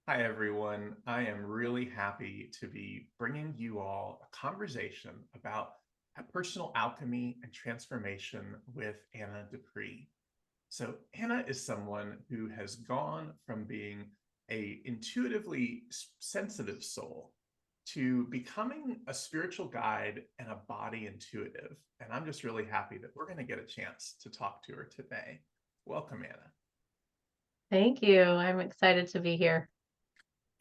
Hi, everyone. I am really happy to be bringing you all a conversation about personal alchemy and transformation with Anna DuPree. So, Anna is someone who has gone from being a intuitively sensitive soul to becoming a spiritual guide and a body intuitive. And I'm just really happy that we're going to get a chance to talk to her today. Welcome, Anna. Thank you. I'm excited to be here.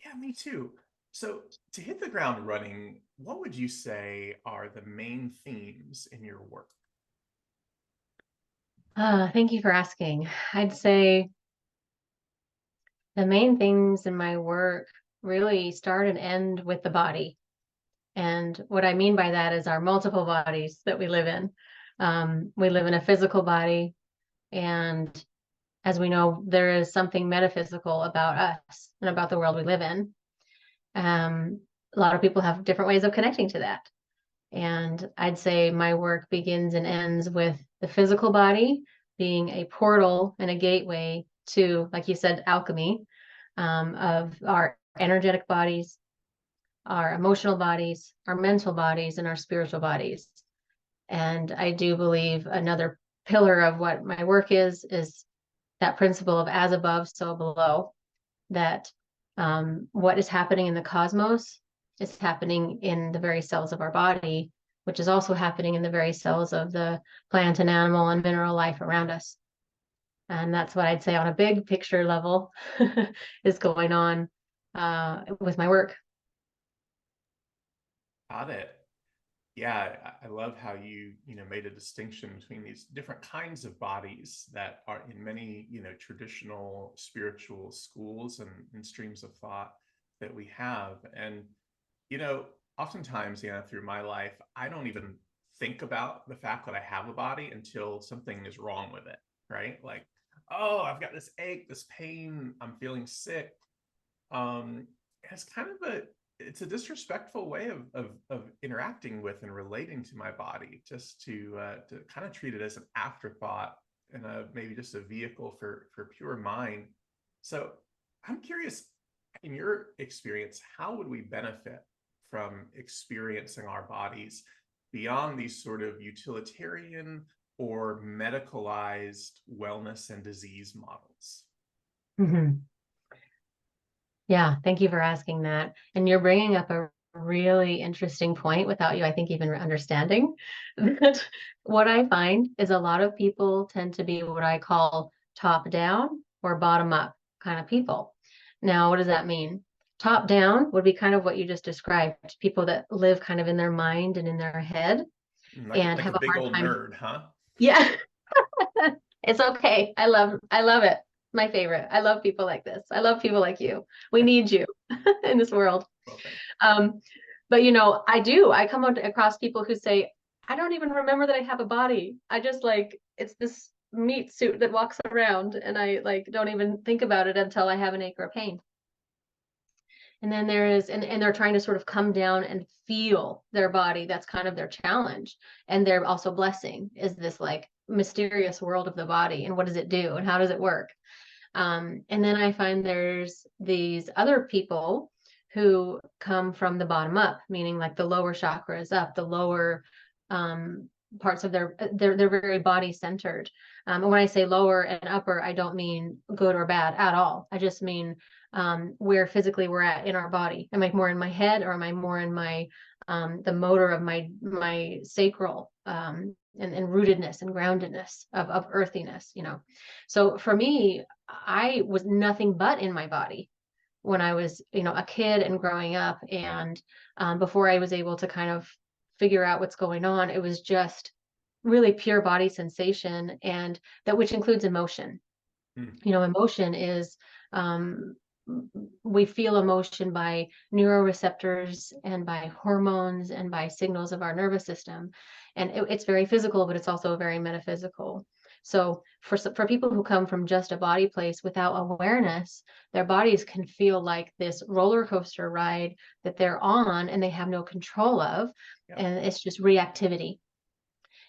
Yeah, me too. So, to hit the ground running, what would you say are the main themes in your work? Thank you for asking. I'd say the main things in my work really start and end with the body. And what I mean by that is our multiple bodies that we live in. We live in a physical body, and as we know, there is something metaphysical about us and about the world we live in. A lot of people have different ways of connecting to that. And I'd say my work begins and ends with the physical body being a portal and a gateway to, like you said, alchemy of our energetic bodies, our emotional bodies, our mental bodies, and our spiritual bodies. And I do believe another pillar of what my work is that principle of as above, so below, that what is happening in the cosmos is happening in the very cells of our body, which is also happening in the very cells of the plant and animal and mineral life around us. And that's what I'd say on a big picture level is going on with my work. Got it. Yeah, I love how you made a distinction between these different kinds of bodies that are in many, traditional spiritual schools and streams of thought that we have. And, you know, oftentimes, through my life, I don't even think about the fact that I have a body until something is wrong with it, right? Like, oh, I've got this ache, this pain, I'm feeling sick. It's kind of a disrespectful way of interacting with and relating to my body, just to kind of treat it as an afterthought and maybe just a vehicle for pure mind. So I'm curious, in your experience, how would we benefit from experiencing our bodies beyond these sort of utilitarian or medicalized wellness and disease models? Mhm. Yeah, thank you for asking that. And you're bringing up a really interesting point without you, I think, even understanding that what I find is a lot of people tend to be what I call top down or bottom up kind of people. Now, what does that mean? Top down would be kind of what you just described, people that live kind of in their mind and in their head Like and like a have a big hard old time. nerd, huh? Yeah, it's okay. I love it. My favorite. I love people like this. I love people like you. We need you in this world. Well, thank Um, but I do. I come across people who say, I don't even remember that I have a body. I just like it's this meat suit that walks around and I like don't even think about it until I have an ache or a pain. And then and they're trying to sort of come down and feel their body. That's kind of their challenge. And they're also blessing is this like mysterious world of the body and what does it do and how does it work? And then I find there's these other people who come from the bottom up, meaning like the lower chakras up, the lower um, parts of they're very body centered. And when I say lower and upper, I don't mean good or bad at all. I just mean where physically we're at in our body. Am I more in my head or am I more in my the motor of my sacral and rootedness and groundedness of earthiness. So for me, I was nothing but in my body when I was, a kid and growing up. And before I was able to kind of figure out what's going on, it was just really pure body sensation, and that which includes emotion. you. Emotion is we feel emotion by neuroreceptors and by hormones and by signals of our nervous system. And it's very physical, but it's also very metaphysical. So for people who come from just a body place without awareness, their bodies can feel like this roller coaster ride that they're on and they have no control of. Yeah. And it's just reactivity.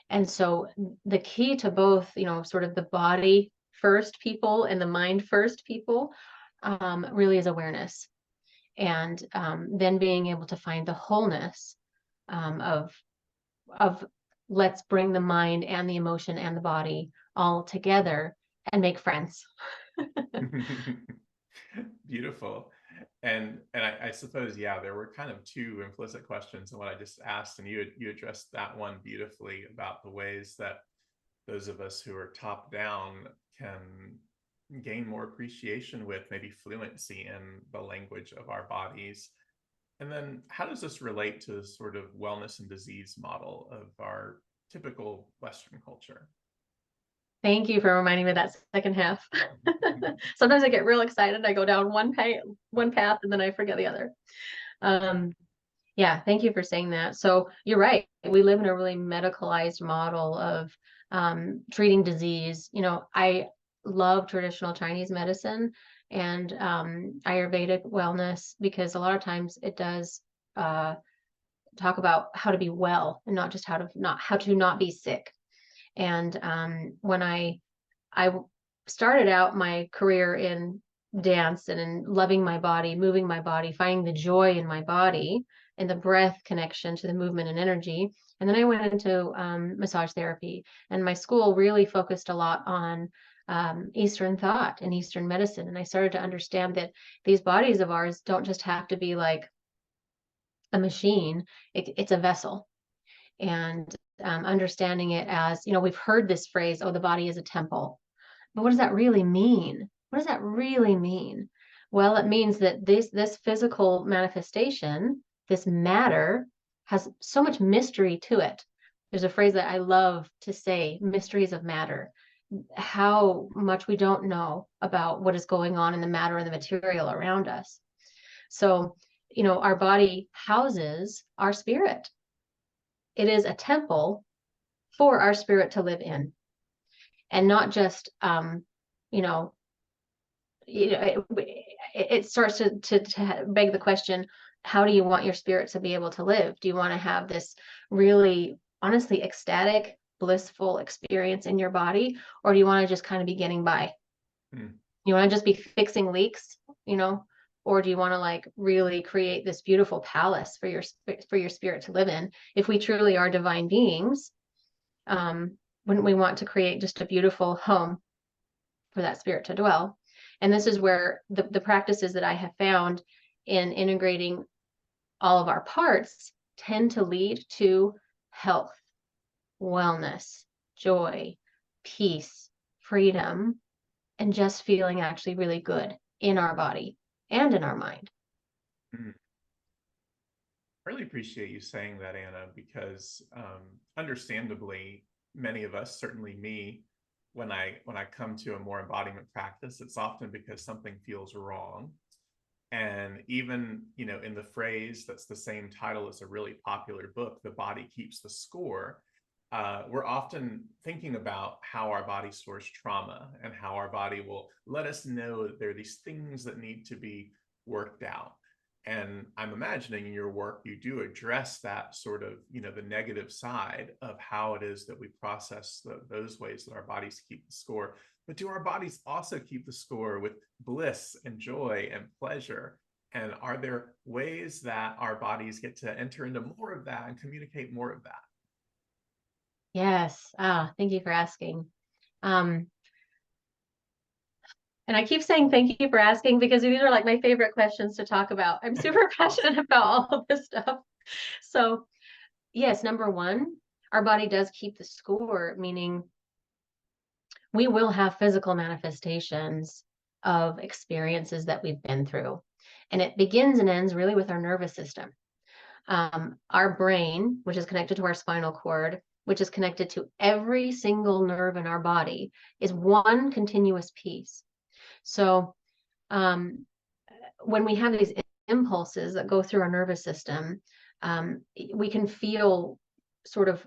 And so the key to both, sort of the body first people and the mind first people really is awareness. And then being able to find the wholeness of let's bring the mind and the emotion and the body all together and make friends. Beautiful. And I suppose, yeah, there were kind of two implicit questions in what I just asked, and you addressed that one beautifully about the ways that those of us who are top down can gain more appreciation with maybe fluency in the language of our bodies. And then how does this relate to the sort of wellness and disease model of our typical Western culture? Thank you for reminding me of that second half. Sometimes I get real excited. I go down one path and then I forget the other. Yeah, thank you for saying that. So you're right. We live in a really medicalized model of treating disease. You know, I love traditional Chinese medicine and Ayurvedic wellness because a lot of times it does talk about how to be well and not just how to not be sick. And when I started out my career in dance and in loving my body, moving my body, finding the joy in my body and the breath connection to the movement and energy. And then I went into massage therapy, and my school really focused a lot on Eastern thought and Eastern medicine. And I started to understand that these bodies of ours don't just have to be like a machine, it's a vessel. And understanding it as, you know, we've heard this phrase, oh, the body is a temple. But what does that really mean? What does that really mean? Well, it means that this physical manifestation, this matter, has so much mystery to it. There's a phrase that I love to say, mysteries of matter, how much we don't know about what is going on in the matter and the material around us. So, you know, our body houses our spirit. It is a temple for our spirit to live in, and not just you know, it starts to beg the question, how do you want your spirit to be able to live? Do you want to have this really honestly ecstatic blissful experience in your body, or do you want to just kind of be getting by? You want to just be fixing leaks, you know, or do you want to like really create this beautiful palace for your spirit to live in? If we truly are divine beings, wouldn't we want to create just a beautiful home for that spirit to dwell? And this is where the practices that I have found in integrating all of our parts tend to lead to health, wellness, joy, peace, freedom, and just feeling actually really good in our body and in our mind. Really appreciate you saying that, Anna, because understandably, many of us, certainly me, when I come to a more embodiment practice, it's often because something feels wrong. And even, you know, in the phrase that's the same title as a really popular book, The Body Keeps the Score, we're often thinking about how our body stores trauma and how our body will let us know that there are these things that need to be worked out. And I'm imagining in your work, you do address that sort of, you know, the negative side of how it is that we process those ways that our bodies keep the score. But do our bodies also keep the score with bliss and joy and pleasure? And are there ways that our bodies get to enter into more of that and communicate more of that? Yes. Thank you for asking. And I keep saying thank you for asking because these are like my favorite questions to talk about. I'm super passionate about all of this stuff. So, yes, number one, our body does keep the score, meaning we will have physical manifestations of experiences that we've been through. And it begins and ends really with our nervous system. Our brain, which is connected to our spinal cord, which is connected to every single nerve in our body, is one continuous piece. So when we have these impulses that go through our nervous system, we can feel sort of,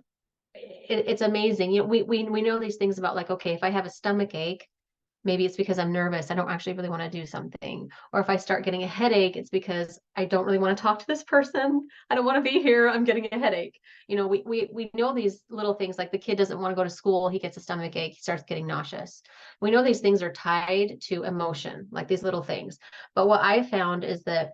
it's amazing. You know, we know these things about like, okay, if I have a stomach ache, maybe it's because I'm nervous. I don't actually really want to do something. Or if I start getting a headache, it's because I don't really want to talk to this person. I don't want to be here. I'm getting a headache. You know, we know these little things, like the kid doesn't want to go to school. He gets a stomach ache. He starts getting nauseous. We know these things are tied to emotion, like these little things. But what I found is that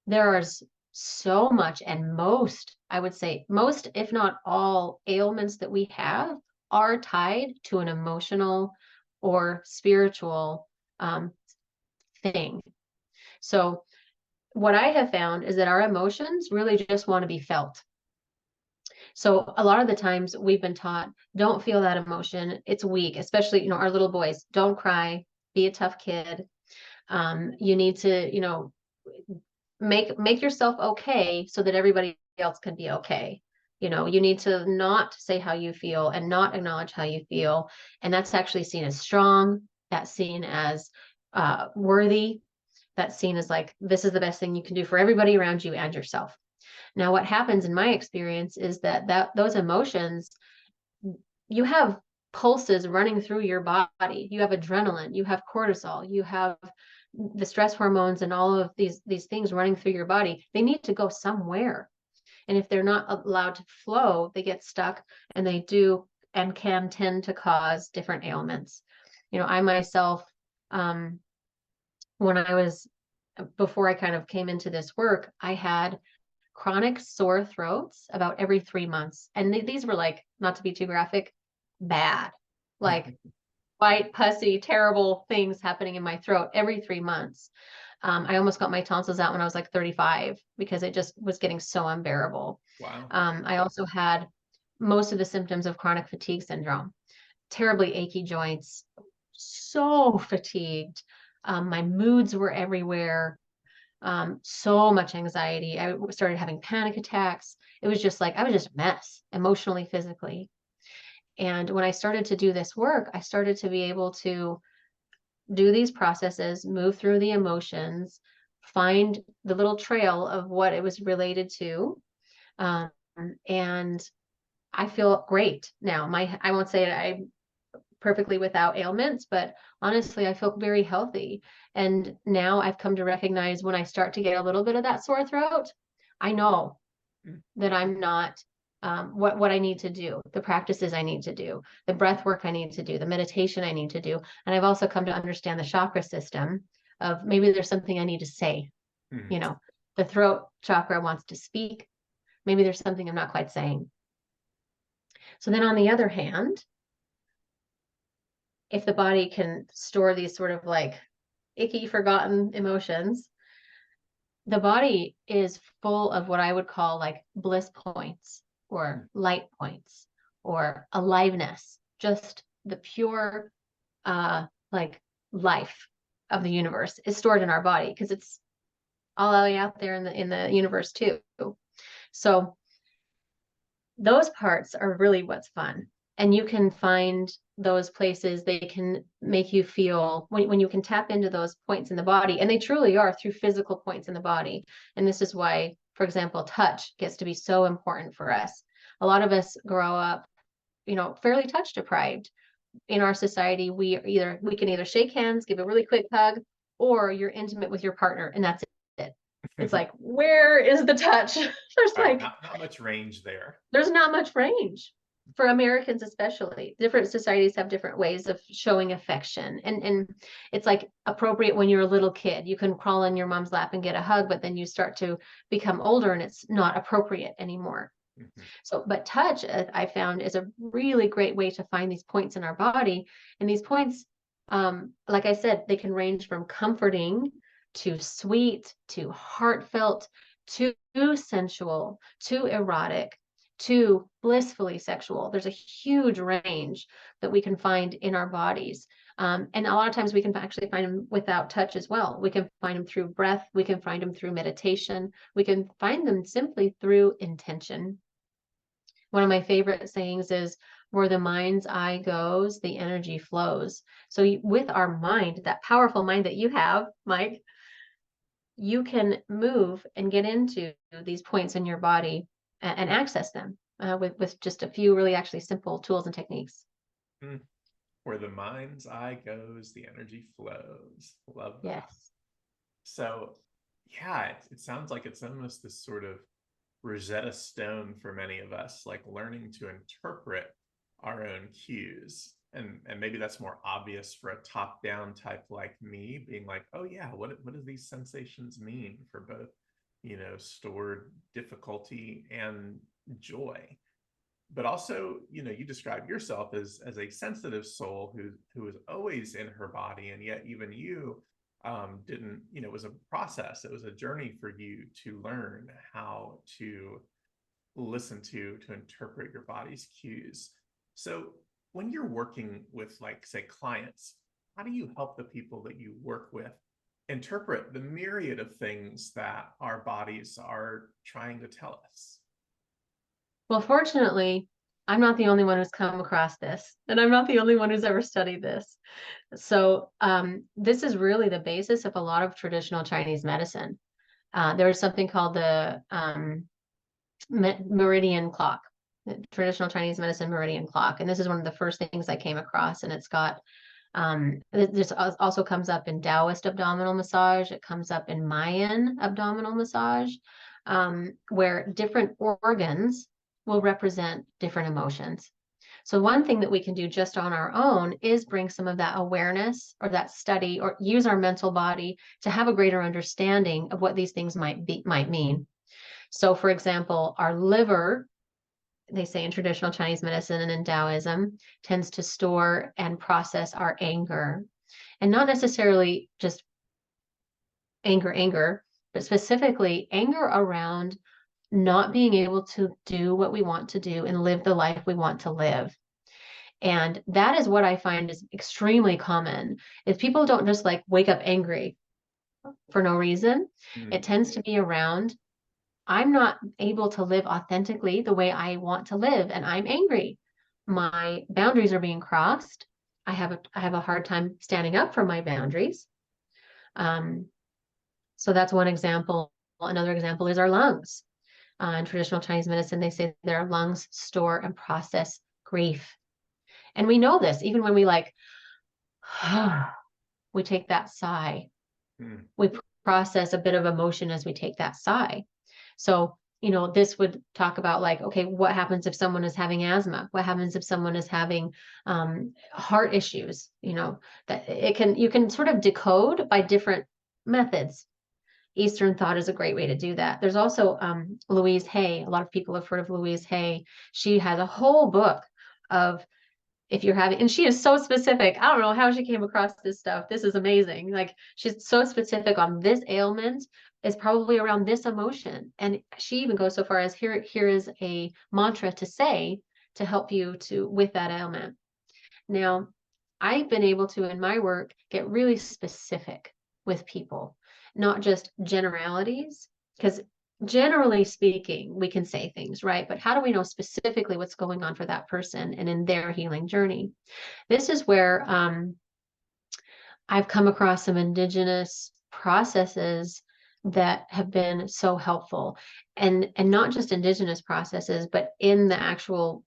there is so much, and most, I would say most, if not all ailments that we have are tied to an emotional or spiritual thing. So what I have found is that our emotions really just want to be felt. So a lot of the times we've been taught, don't feel that emotion. It's weak, especially, you know, our little boys, don't cry, be a tough kid. You need to, you know, make yourself okay so that everybody else can be okay. You know, you need to not say how you feel and not acknowledge how you feel. And that's actually seen as strong. That's seen as worthy. That's seen as like, this is the best thing you can do for everybody around you and yourself. Now, what happens in my experience is that those emotions, you have pulses running through your body. You have adrenaline, you have cortisol, you have the stress hormones, and all of these things running through your body. They need to go somewhere. And if they're not allowed to flow, they get stuck, and they do and can tend to cause different ailments. You know, I myself, when I was, before I kind of came into this work, I had chronic sore throats about every 3 months. And these were like, not to be too graphic, bad, like white, pussy, terrible things happening in my throat every 3 months. I almost got my tonsils out when I was like 35 because it just was getting so unbearable. Wow. I also had most of the symptoms of chronic fatigue syndrome, terribly achy joints, so fatigued. My moods were everywhere. So much anxiety. I started having panic attacks. It was just like, I was just a mess, emotionally, physically. And when I started to do this work, I started to be able to do these processes, move through the emotions, find the little trail of what it was related to. And I feel great now. I won't say I'm perfectly without ailments, but honestly, I feel very healthy. And now I've come to recognize when I start to get a little bit of that sore throat, I know that I'm not what I need to do, the practices I need to do, the breath work I need to do, the meditation I need to do. And I've also come to understand the chakra system of maybe there's something I need to say. You know, the throat chakra wants to speak. Maybe there's something I'm not quite saying. So then on the other hand, if the body can store these sort of like icky, forgotten emotions, the body is full of what I would call like bliss points or light points or aliveness, just the pure like life of the universe is stored in our body because it's all the way out there in the universe too. So those parts are really what's fun. And you can find those places, they can make you feel when you can tap into those points in the body, and they truly are through physical points in the body. And this is why, for example, touch gets to be so important for us. A lot of us grow up, you know, fairly touch deprived. In our society, we can either shake hands, give a really quick hug, or you're intimate with your partner, and that's it. It's like, where is the touch? There's Right, like not much range there. there's not much range for Americans, especially. Different societies have different ways of showing affection. And it's like appropriate when you're a little kid. You can crawl in your mom's lap and get a hug, but then you start to become older and it's not appropriate anymore. So, but touch, I found, is a really great way to find these points in our body. And these points, like I said, they can range from comforting to sweet to heartfelt to sensual to erotic to blissfully sexual. There's a huge range that we can find in our bodies. And a lot of times we can actually find them without touch as well. We can find them through breath. We can find them through meditation. We can find them simply through intention. One of my favorite sayings is, where the mind's eye goes, the energy flows. So with our mind, that powerful mind that you have, Mike, you can move and get into these points in your body and access them with just a few really actually simple tools and techniques. Where the mind's eye goes, the energy flows. Love that. Yes. So, yeah, it sounds like it's almost this sort of Rosetta Stone for many of us, like learning to interpret our own cues. And maybe that's more obvious for a top-down type like me, being like, oh yeah, what do these sensations mean for both, stored difficulty and joy? But also, you describe yourself as a sensitive soul who is always in her body, and yet even you didn't, it was a process. It was a journey for you to learn how to listen to interpret your body's cues. So when you're working with, like, say, clients, how do you help the people that you work with interpret the myriad of things that our bodies are trying to tell us? Well, fortunately, I'm not the only one who's come across this, and I'm not the only one who's ever studied this. So this is really the basis of a lot of traditional Chinese medicine. There is something called the meridian clock, the traditional Chinese medicine meridian clock. And this is one of the first things I came across. And it's got, this also comes up in Taoist abdominal massage. It comes up in Mayan abdominal massage, where different organs will represent different emotions. So one thing that we can do just on our own is bring some of that awareness or that study, or use our mental body to have a greater understanding of what these things might mean. So for example, our liver, they say in traditional Chinese medicine and in Taoism, tends to store and process our anger, and not necessarily just anger, but specifically anger around not being able to do what we want to do and live the life we want to live. And that is what I find is extremely common, is people don't just like wake up angry for no reason. It tends to be around, I'm not able to live authentically the way I want to live, and I'm angry. My boundaries are being crossed. I have a hard time standing up for my boundaries. So that's one example. Another example is our lungs. In traditional Chinese medicine, they say their lungs store and process grief. And we know this even when we like, we take that sigh. We process a bit of emotion as we take that sigh. So, this would talk about like, okay, what happens if someone is having asthma? What happens if someone is having heart issues? That you can sort of decode by different methods. Eastern thought is a great way to do that. There's also Louise Hay. A lot of people have heard of Louise Hay. She has a whole book of, if you're having, and she is so specific. I don't know how she came across this stuff. This is amazing. Like, she's so specific on this ailment is probably around this emotion. And she even goes so far as here is a mantra to say to help you with that ailment. Now, I've been able to, in my work, get really specific with people, not just generalities, because generally speaking, we can say things, right? But how do we know specifically what's going on for that person and in their healing journey? This is where I've come across some indigenous processes that have been so helpful, and not just indigenous processes, but in the actual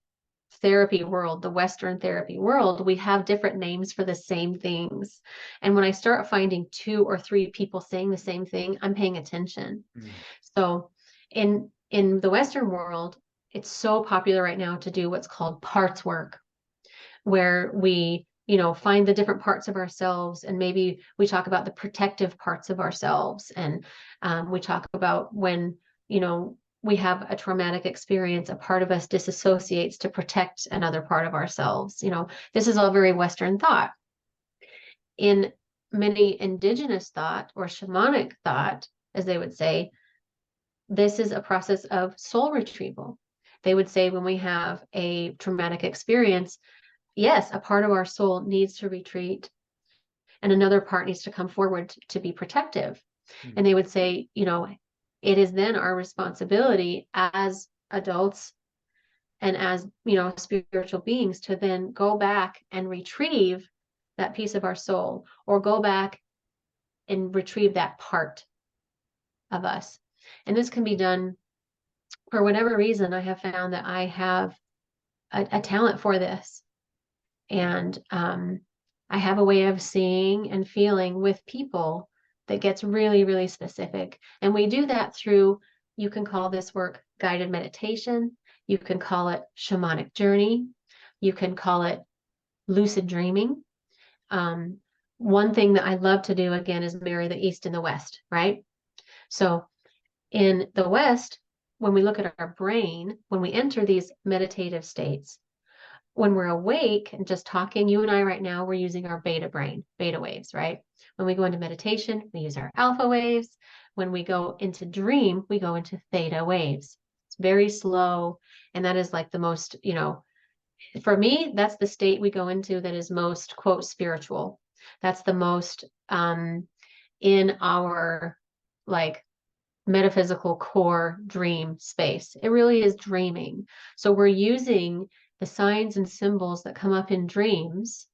therapy world, the Western therapy world, we have different names for the same things. And when I start finding 2 or 3 people saying the same thing, I'm paying attention. So in the Western world, it's so popular right now to do what's called parts work, where we, find the different parts of ourselves, and maybe we talk about the protective parts of ourselves. And we talk about when, we have a traumatic experience, a part of us disassociates to protect another part of ourselves. This is all very Western thought. In many indigenous thought, or shamanic thought, as they would say, this is a process of soul retrieval. They would say when we have a traumatic experience, yes, a part of our soul needs to retreat and another part needs to come forward to be protective. And they would say, it is then our responsibility as adults and as, spiritual beings to then go back and retrieve that piece of our soul, or go back and retrieve that part of us. And this can be done for whatever reason. I have found that I have a talent for this. And I have a way of seeing and feeling with people that gets really, really specific. And we do that through, you can call this work guided meditation. You can call it shamanic journey. You can call it lucid dreaming. Um, One thing that I love to do again is marry the East and the West, right? So in the West, when we look at our brain, when we enter these meditative states, when we're awake and just talking, you and I right now, we're using our beta brain, beta waves, right? When we go into meditation, we use our alpha waves. When we go into dream, we go into theta waves. It's very slow. And that is like the most, for me, that's the state we go into that is most, quote, spiritual. That's the most in our like metaphysical core dream space. It really is dreaming. So we're using the signs and symbols that come up in dreams.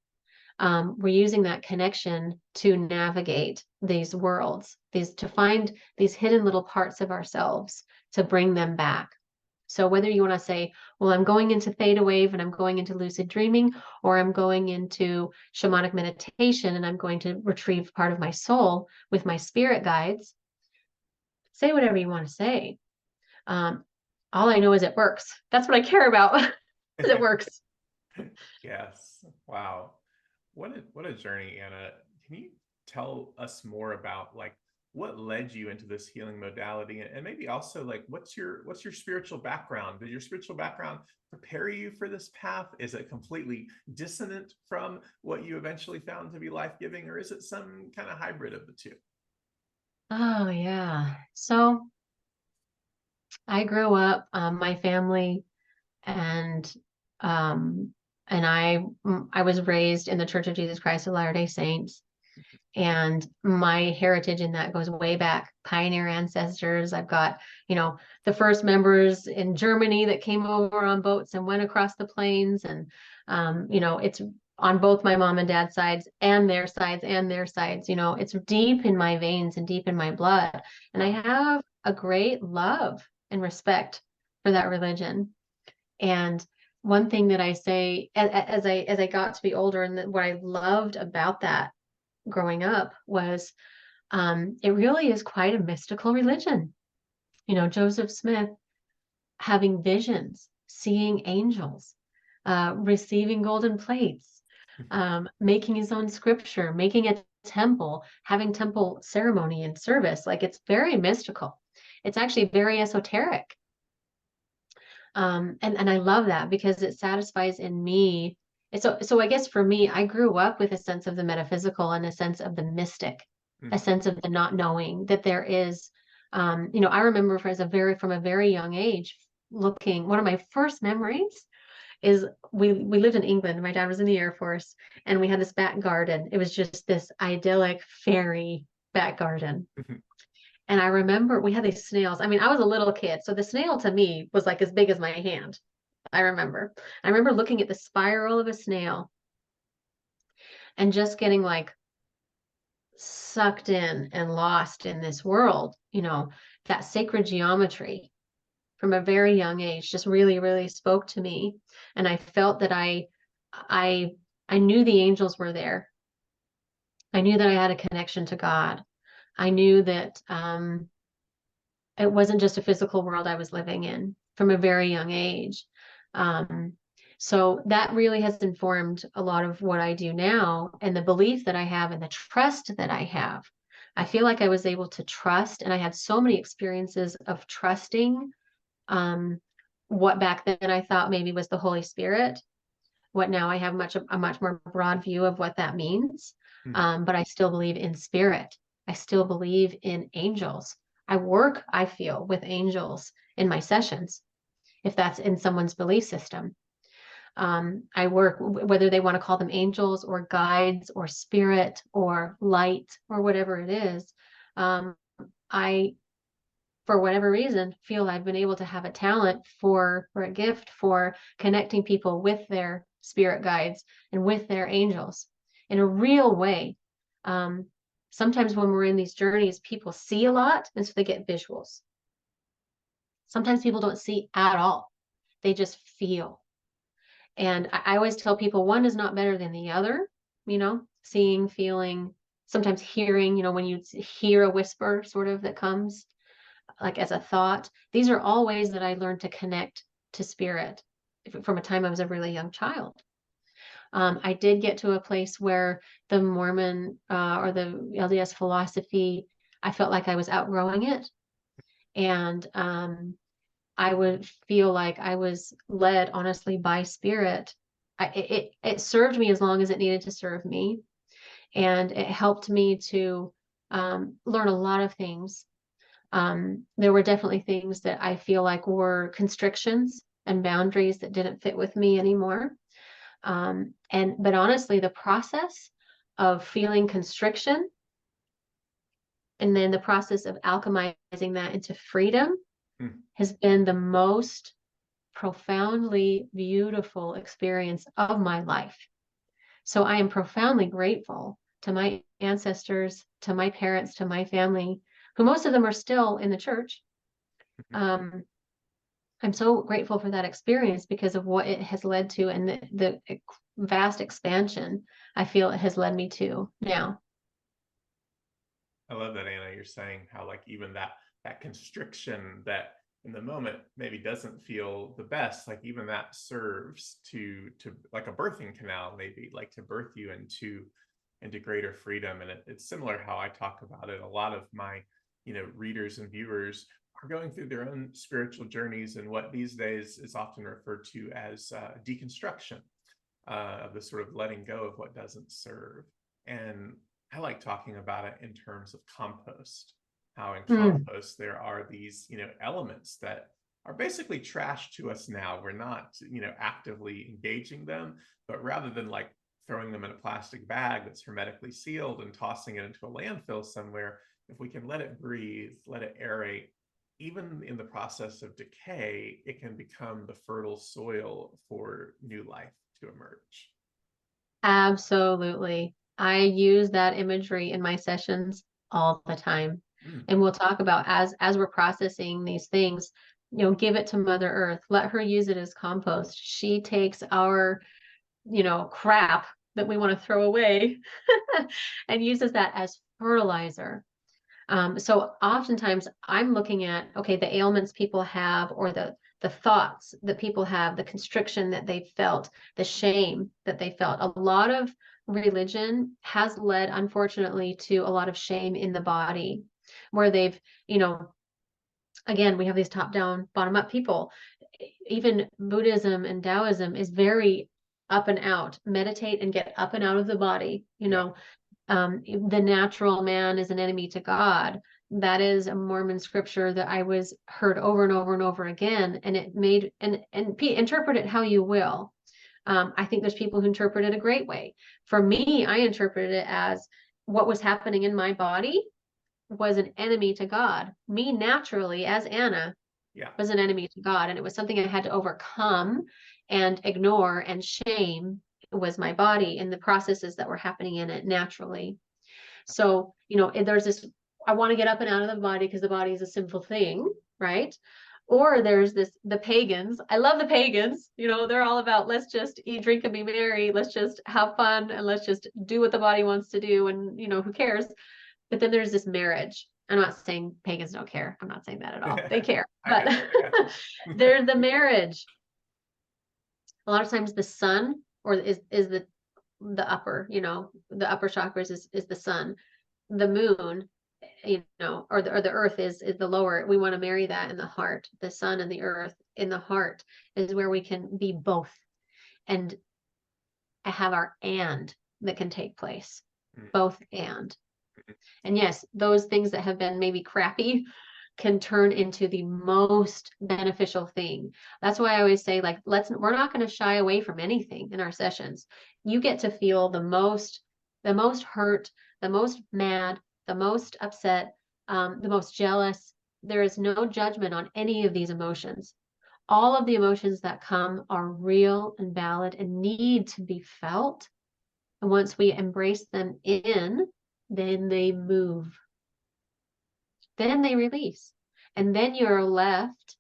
We're using that connection to navigate these worlds, to find these hidden little parts of ourselves, to bring them back. So whether you want to say, well, I'm going into theta wave and I'm going into lucid dreaming, or I'm going into shamanic meditation and I'm going to retrieve part of my soul with my spirit guides, say whatever you want to say. All I know is it works. That's what I care about. Is it works. Yes. Wow. What a journey, Anna. Can you tell us more about like what led you into this healing modality, and maybe also like what's your spiritual background? Did your spiritual background prepare you for this path? Is it completely dissonant from what you eventually found to be life-giving, or is it some kind of hybrid of the two? Oh yeah. So I grew up, my family and um I was raised in the Church of Jesus Christ of Latter-day Saints. And my heritage in that goes way back, pioneer ancestors. I've got, the first members in Germany that came over on boats and went across the plains. And, it's on both my mom and dad's sides and their sides and their sides. It's deep in my veins and deep in my blood. And I have a great love and respect for that religion. And one thing that I say as I got to be older, and what I loved about that growing up was it really is quite a mystical religion. Joseph Smith having visions, seeing angels, receiving golden plates, making his own scripture, making a temple, having temple ceremony and service. Like it's very mystical. It's actually very esoteric. And I love that because it satisfies in me. So I guess for me, I grew up with a sense of the metaphysical and a sense of the mystic, a sense of the not knowing that there is, I remember from a very young age one of my first memories is we lived in England. My dad was in the Air Force and we had this back garden. It was just this idyllic fairy back garden. And I remember we had these snails. I mean, I was a little kid, so the snail to me was like as big as my hand. I remember. I remember looking at the spiral of a snail and just getting like sucked in and lost in this world, that sacred geometry from a very young age just really, really spoke to me. And I felt that I knew the angels were there. I knew that I had a connection to God. I knew that it wasn't just a physical world I was living in from a very young age. So that really has informed a lot of what I do now and the belief that I have and the trust that I have. I feel like I was able to trust, and I had so many experiences of trusting what back then I thought maybe was the Holy Spirit, what now I have a much more broad view of what that means. But I still believe in spirit. I still believe in angels. I feel, with angels in my sessions, if that's in someone's belief system. I work, whether they want to call them angels or guides or spirit or light or whatever it is. I, for whatever reason, feel I've been able to have a talent for a gift for connecting people with their spirit guides and with their angels in a real way. Sometimes when we're in these journeys, people see a lot, and so they get visuals. Sometimes people don't see at all. They just feel. And I always tell people one is not better than the other, seeing, feeling, sometimes hearing, when you hear a whisper sort of that comes like as a thought. These are all ways that I learned to connect to spirit from a time I was a really young child. I did get to a place where the Mormon or the LDS philosophy, I felt like I was outgrowing it. And I would feel like I was led, honestly, by spirit. It served me as long as it needed to serve me. And it helped me to learn a lot of things. There were definitely things that I feel like were constrictions and boundaries that didn't fit with me anymore. But honestly, the process of feeling constriction and then the process of alchemizing that into freedom has been the most profoundly beautiful experience of my life. So I am profoundly grateful to my ancestors, to my parents, to my family, who most of them are still in the church. I'm so grateful for that experience because of what it has led to and the vast expansion I feel it has led me to now. I love that, Anna. You're saying how like even that constriction that in the moment maybe doesn't feel the best, like even that serves to like a birthing canal, maybe like to birth you into greater freedom. And it's similar how I talk about it. A lot of my readers and viewers are going through their own spiritual journeys and what these days is often referred to as deconstruction, of the sort of letting go of what doesn't serve. And I like talking about it in terms of compost, how in compost there are these elements that are basically trash to us now. We're not actively engaging them, but rather than like throwing them in a plastic bag that's hermetically sealed and tossing it into a landfill somewhere, if we can let it breathe, let it aerate, even in the process of decay, it can become the fertile soil for new life to emerge. Absolutely. I use that imagery in my sessions all the time. And we'll talk about as we're processing these things, give it to Mother Earth. Let her use it as compost. She takes our, crap that we want to throw away and uses that as fertilizer. So oftentimes I'm looking at, okay, the ailments people have or the thoughts that people have, the constriction that they felt, the shame that they felt. A lot of religion has led, unfortunately, to a lot of shame in the body where they've, again, we have these top down, bottom up people. Even Buddhism and Taoism is very up and out, meditate and get up and out of the body, the natural man is an enemy to God. That is a Mormon scripture that I was heard over and over and over again, and it made and interpret it how you will. I think there's people who interpret it a great way. For me, I interpreted it as what was happening in my body was an enemy to God. Me naturally, as Anna, was an enemy to God, and it was something I had to overcome and ignore and shame was my body and the processes that were happening in it naturally. So, there's this, I want to get up and out of the body because the body is a sinful thing, right? Or there's the pagans. I love the pagans. They're all about, let's just eat, drink, and be merry. Let's just have fun and let's just do what the body wants to do. And, who cares? But then there's this marriage. I'm not saying pagans don't care. I'm not saying that at all. They care. But there's the marriage. A lot of times the sun or is the upper, the upper chakras is the sun. The moon, or the earth is the lower. We want to marry that in the heart. The sun and the earth in the heart is where we can be both and have our and that can take place. Both and. And yes, those things that have been maybe crappy can turn into the most beneficial thing. That's why I always say, like, we're not going to shy away from anything in our sessions. You get to feel the most hurt, the most mad, the most upset, the most jealous. There is no judgment on any of these emotions. All of the emotions that come are real and valid and need to be felt. And once we embrace them then they move. Then they release. And then you're left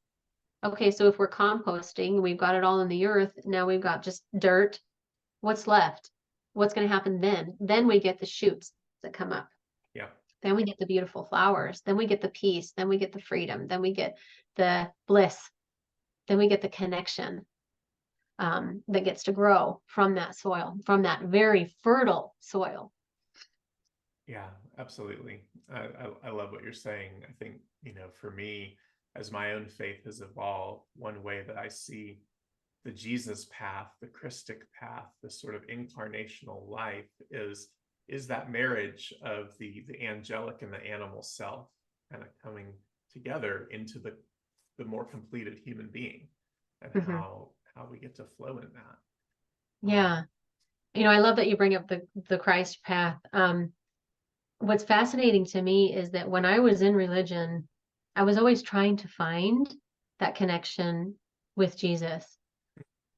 Okay, so if we're composting, we've got it all in the earth. Now we've got just dirt. What's left? What's going to happen then? Then we get the shoots that come up. Yeah. Then we get the beautiful flowers. Then we get the peace. Then we get the freedom. Then we get the bliss. Then we get the connection that gets to grow from that soil, from that very fertile soil. Yeah, absolutely. I love what you're saying. I think, for me, as my own faith has evolved, one way that I see the Jesus path, the Christic path, the sort of incarnational life is that marriage of the angelic and the animal self kind of coming together into the more completed human being, and how we get to flow in that. Yeah. I love that you bring up the Christ path. What's fascinating to me is that when I was in religion, I was always trying to find that connection with Jesus.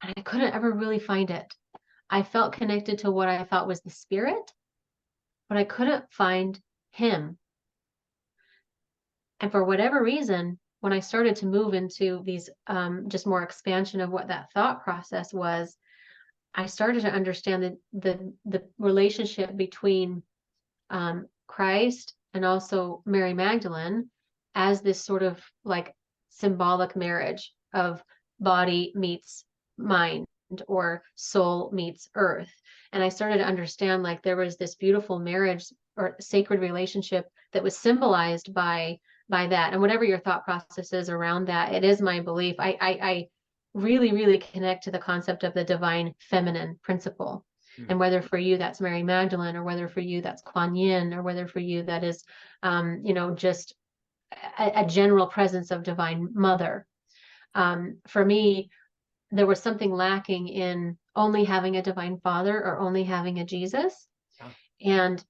And I couldn't ever really find it. I felt connected to what I thought was the spirit, but I couldn't find him. And for whatever reason, when I started to move into these just more expansion of what that thought process was, I started to understand the relationship between Christ and also Mary Magdalene as this sort of like symbolic marriage of body meets mind or soul meets earth. And I started to understand like there was this beautiful marriage or sacred relationship that was symbolized by that. And whatever your thought process is around that, it is my belief. I really, really connect to the concept of the divine feminine principle. And whether for you that's Mary Magdalene, or whether for you that's Kuan Yin, or whether for you that is, just a general presence of divine mother. For me, there was something lacking in only having a divine father or only having a Jesus. Yeah. And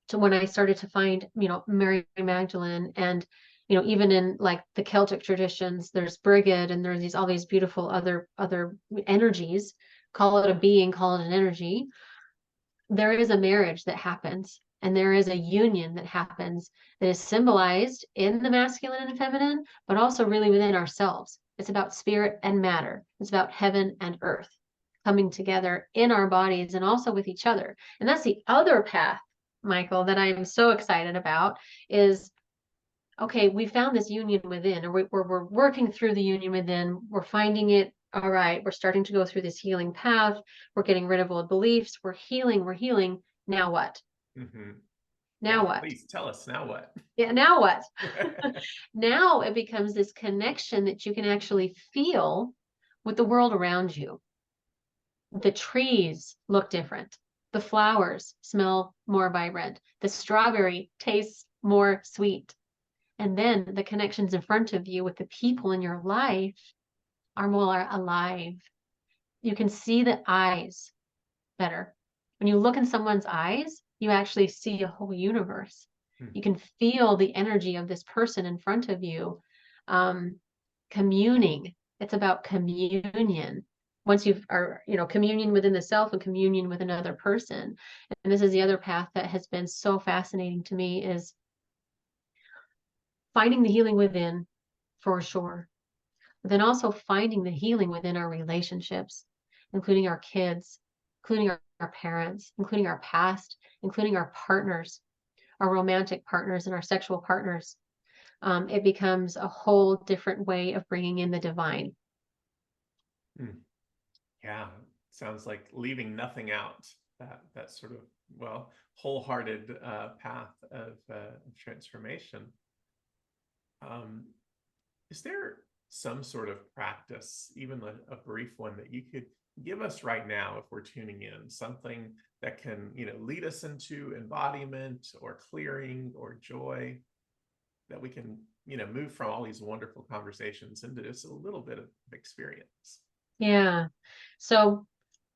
to when I started to find, Mary Magdalene, and, even in like the Celtic traditions, there's Brigid, and there's all these beautiful other energies. Call it a being, call it an energy. There is a marriage that happens, and there is a union that happens that is symbolized in the masculine and feminine, but also really within ourselves. It's about spirit and matter. It's about heaven and earth coming together in our bodies and also with each other. And that's the other path, Michael, that I'm so excited about is, okay, we found this union within, or we're working through the union within. We're finding it. All right, we're starting to go through this healing path. We're getting rid of old beliefs. We're healing. Now what? Now what? Please tell us, now what? Yeah, now what? Now it becomes this connection that you can actually feel with the world around you. The trees look different. The flowers smell more vibrant. The strawberry tastes more sweet. And then the connections in front of you with the people in your life are more alive. You can see the eyes better. When you look in someone's eyes, you actually see a whole universe. You can feel the energy of this person in front of you. Communing. It's about communion. Once communion within the self and communion with another person. And this is the other path that has been so fascinating to me, is finding the healing within, for sure. But then also finding the healing within our relationships, including our kids, including our parents, including our past, including our partners, our romantic partners and our sexual partners. It becomes a whole different way of bringing in the divine. Yeah, sounds like leaving nothing out. That sort of, wholehearted path of transformation. Is there some sort of practice, even a brief one, that you could give us right now if we're tuning in, something that can lead us into embodiment or clearing or joy, that we can move from all these wonderful conversations into just a little bit of experience? Yeah, so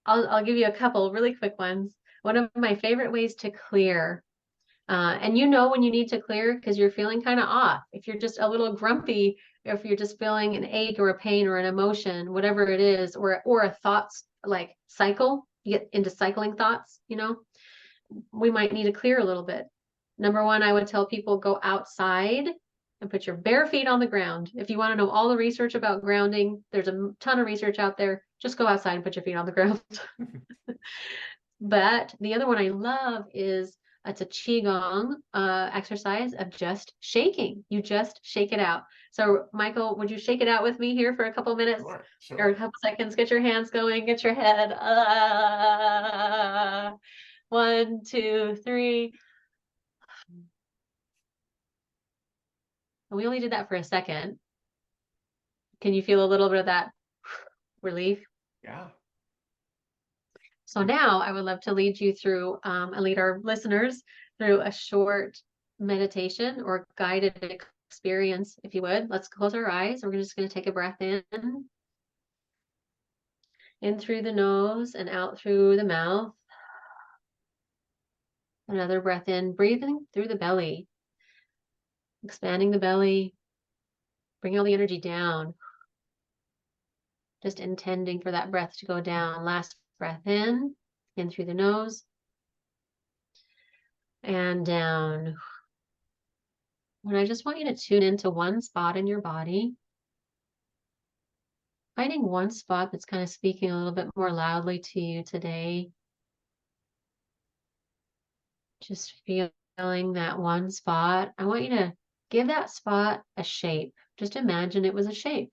I'll give you a couple really quick ones. One of my favorite ways to clear, and when you need to clear because you're feeling kind of off, if you're just a little grumpy, if you're just feeling an ache or a pain or an emotion, whatever it is, or a thoughts like cycle, you get into cycling thoughts, we might need to clear a little bit. Number one, I would tell people, go outside and put your bare feet on the ground. If you want to know all the research about grounding, there's a ton of research out there. Just go outside and put your feet on the ground. But the other one I love is it's a qigong exercise of just shaking. You just shake it out. So Michael, would you shake it out with me here for a couple minutes or a couple seconds? Get your hands going, get your head. 1, 2, 3. And we only did that for a second. Can you feel a little bit of that relief? Yeah. So now I would love to lead you through and lead our listeners through a short meditation or guided experience, if you would. Let's close our eyes. We're just going to take a breath in through the nose and out through the mouth. Another breath in, breathing through the belly, expanding the belly, bring all the energy down. Just intending for that breath to go down. Last breath in through the nose and down. And I just want you to tune into one spot in your body, finding one spot that's kind of speaking a little bit more loudly to you today. Just feeling that one spot. I want you to give that spot a shape. Just imagine it was a shape.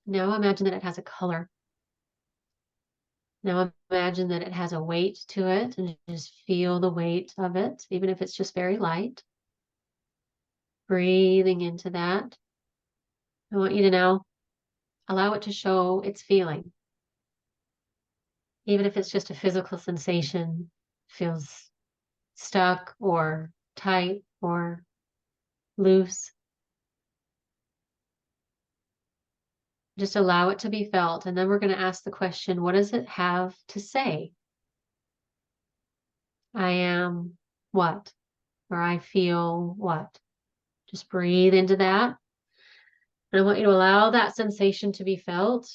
Now imagine that it has a color. Now imagine that it has a weight to it, and just feel the weight of it, even if it's just very light. Breathing into that. I want you to now allow it to show its feeling. Even if it's just a physical sensation, feels stuck or tight or loose. Just allow it to be felt. And then we're going to ask the question, what does it have to say? I am what? Or I feel what? Just breathe into that. And I want you to allow that sensation to be felt.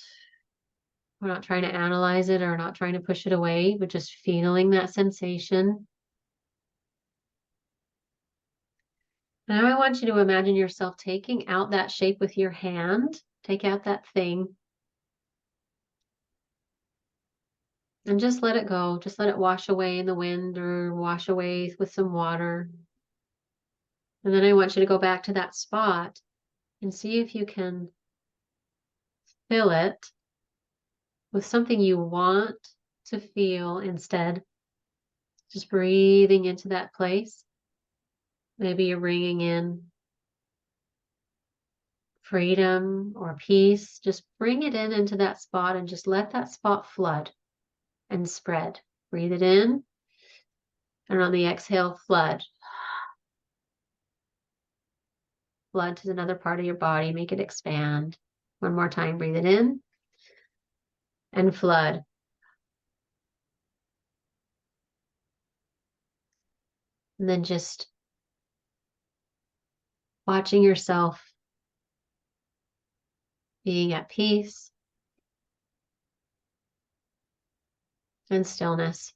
We're not trying to analyze it or not trying to push it away, but just feeling that sensation. Now I want you to imagine yourself taking out that shape with your hand. Take out that thing. And just let it go. Just let it wash away in the wind or wash away with some water. And then I want you to go back to that spot and see if you can fill it with something you want to feel instead. Just breathing into that place. Maybe you're bringing in freedom or peace. Just bring it in into that spot and just let that spot flood and spread. Breathe it in. And on the exhale, flood. Flood to another part of your body. Make it expand. One more time. Breathe it in. And flood. And then just watching yourself being at peace and stillness.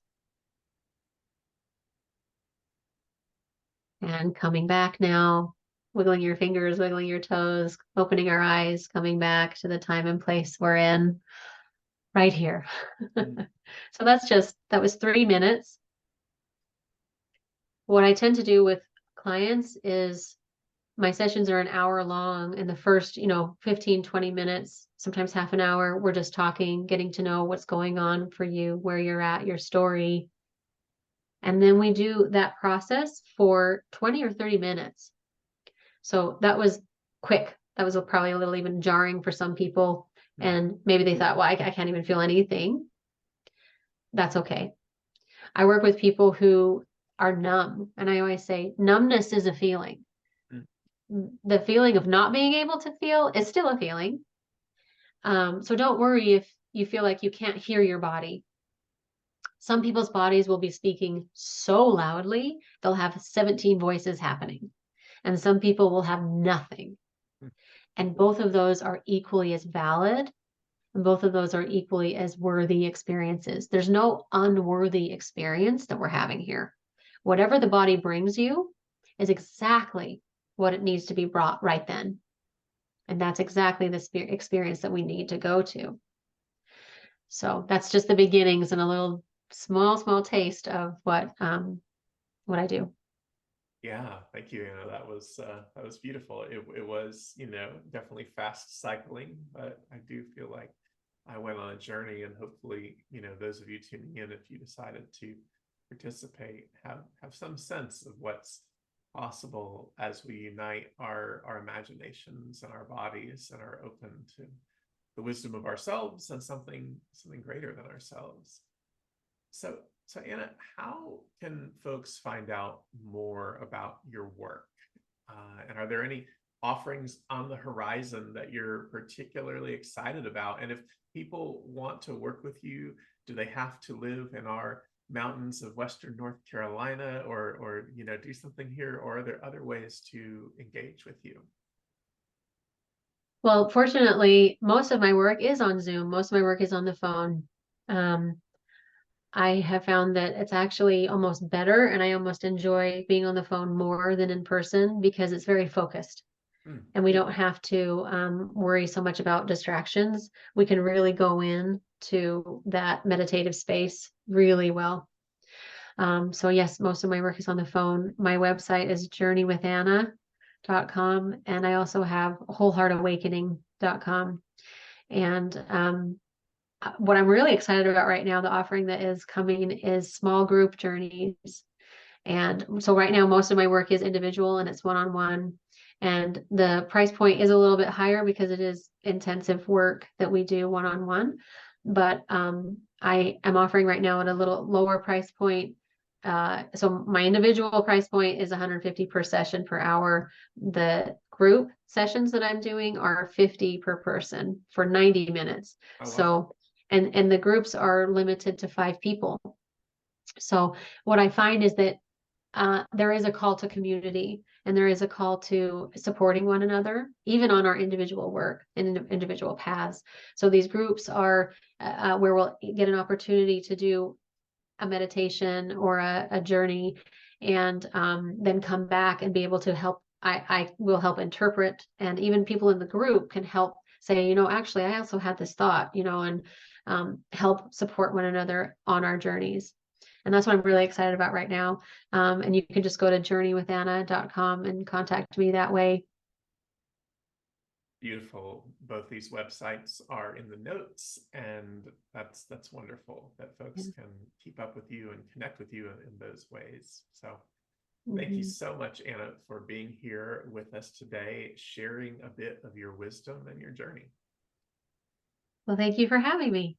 And coming back now, wiggling your fingers, wiggling your toes, opening our eyes, coming back to the time and place we're in right here. So that was 3 minutes. What I tend to do with clients is my sessions are an hour long, and the first, 15, 20 minutes, sometimes half an hour, we're just talking, getting to know what's going on for you, where you're at, your story. And then we do that process for 20 or 30 minutes. So that was quick. That was probably a little even jarring for some people. And maybe they thought, well, I can't even feel anything. That's okay. I work with people who are numb. And I always say, numbness is a feeling. The feeling of not being able to feel is still a feeling. So don't worry if you feel like you can't hear your body. Some people's bodies will be speaking so loudly, they'll have 17 voices happening. And some people will have nothing. And both of those are equally as valid. And both of those are equally as worthy experiences. There's no unworthy experience that we're having here. Whatever the body brings you is exactly what it needs to be brought right then. And that's exactly the experience that we need to go to. So that's just the beginnings and a little small taste of what I do. Yeah, thank you, Anna. That was beautiful. It was, you know, definitely fast cycling, but I do feel like I went on a journey, and hopefully, you know, those of you tuning in, if you decided to participate, have some sense of what's possible as we unite our imaginations and our bodies and are open to the wisdom of ourselves and something greater than ourselves. So Anna, how can folks find out more about your work? And are there any offerings on the horizon that you're particularly excited about? And if people want to work with you, do they have to live in our mountains of Western North Carolina, or you know, do something here, or are there other ways to engage with you? Well, fortunately, most of my work is on Zoom. Most of my work is on the phone. Um, I have found that it's actually almost better, and I almost enjoy being on the phone more than in person because it's very focused, Hmm. and we don't have to worry so much about distractions. We can really go in to that meditative space really well. So yes, most of my work is on the phone. My website is journeywithanna.com, and I also have wholeheartawakening.com. And what I'm really excited about right now, the offering that is coming, is small group journeys. And so right now, most of my work is individual and it's one-on-one. And the price point is a little bit higher because it is intensive work that we do one-on-one. But I am offering right now at a little lower price point. So my individual price point is 150 per session per hour. The group sessions that I'm doing are 50 per person for 90 minutes. Oh, wow. So, and the groups are limited to 5 people. So what I find is that there is a call to community, and there is a call to supporting one another, even on our individual work and individual paths. So these groups are where we'll get an opportunity to do a meditation or a journey, and then come back and be able to help. I will help interpret, and even people in the group can help say, you know, actually, I also had this thought, you know, and help support one another on our journeys. And that's what I'm really excited about right now. And you can just go to journeywithanna.com and contact me that way. Beautiful. Both these websites are in the notes, and that's wonderful that folks can keep up with you and connect with you in those ways. So thank you Mhm. so much, Anna, for being here with us today, sharing a bit of your wisdom and your journey. Well, thank you for having me.